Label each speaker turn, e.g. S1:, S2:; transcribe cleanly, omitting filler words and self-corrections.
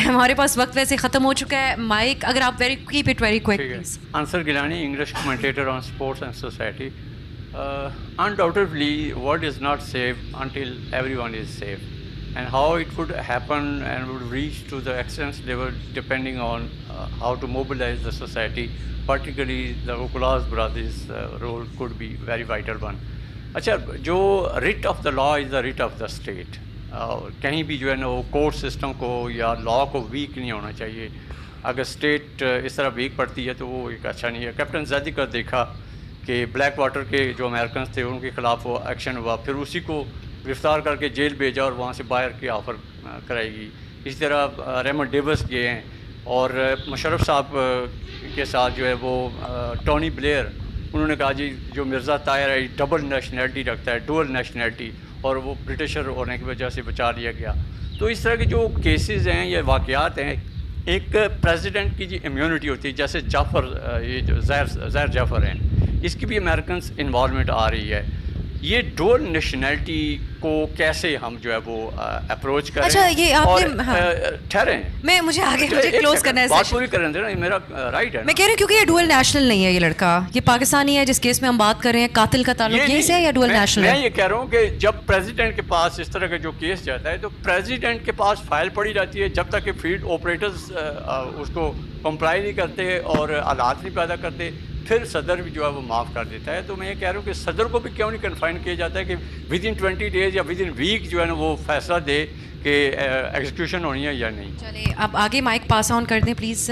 S1: ہمارے پاس وقت ویسے ختم ہو چکا ہے. مائک اگر آپ keep it very quick please.
S2: Ansar Gilani, English commentator on sports and society. Undoubtedly, world is not safe until everyone is safe. And how it would happen and would reach to the excellence level depending on how to mobilize the society, particularly the Okulas brothers' role could be very vital one. اچھا, جو writ of the law is the writ of the state. کہیں بھی جو ہے نا وہ court system کو یا لا کو ویک نہیں ہونا چاہیے. اگر اسٹیٹ اس طرح ویک پڑتی ہے تو وہ ایک اچھا نہیں ہے. کیپٹن زیدی کا دیکھا کہ بلیک واٹر کے جو امریکنس تھے ان کے خلاف وہ ایکشن ہوا, پھر اسی کو گرفتار کر کے جیل بھیجا اور وہاں سے باہر کی آفر کرائی گئی. اسی طرح ریمنڈ ڈیوس گئے ہیں اور مشرف صاحب کے ساتھ جو ہے وہ ٹونی بلیئر, انہوں نے کہا جی جو مرزا طاہر ہے ڈبل نیشنلٹی رکھتا ہے, ڈوئل نیشنلٹی, اور وہ برٹشر ہونے کی وجہ سے بچا لیا گیا. تو اس طرح کے جو کیسز ہیں یا واقعات ہیں, ایک پریزیڈنٹ کی جو امیونٹی ہوتی ہے, جیسے جعفر, یہ جو زہر جعفر ہیں, اس کی بھی امریکنس انوالومنٹ آ رہی ہے. یہ ڈول نیشنلٹی کو کیسے ہم جو ہے وہ اپروچ کریں.
S1: اچھا, یہ آپ
S2: نے ٹھہریں,
S1: مجھے کلوز کرنا ہے,
S2: بات پوری کرنے دینا, میرا رائٹ ہے.
S1: میں کہہ رہی ہوں کیونکہ یہ ڈوئل نیشنل نہیں ہے, یہ لڑکا یہ پاکستانی ہے جس کیس میں ہم بات کر رہے ہیں, قاتل کا تعلق یہیں سے ہے یا ڈوئل نیشنل ہے؟
S2: میں یہ کہہ رہا ہوں کہ جب پریزیڈنٹ کے پاس اس طرح کا جو کیس جاتا ہے تو پریزیڈنٹ کے پاس فائل پڑی جاتی ہے, جب تک کہ فیلڈ آپریٹرز اس کو کمپلائی نہیں کرتے اور آلات نہیں پیدا کرتے, پھر صدر بھی جو ہے وہ معاف کر دیتا ہے. تو میں یہ کہہ رہا ہوں کہ صدر کو بھی کیوں نہیں کنفائن کیا جاتا ہے کہ ود ان 20 days یا ود ان ویک جو ہے نا وہ فیصلہ دے کہ ایگزیکیوشن ہونی ہے یا نہیں.
S1: چلے اب آگے مائک پاس آن کر دیں پلیز.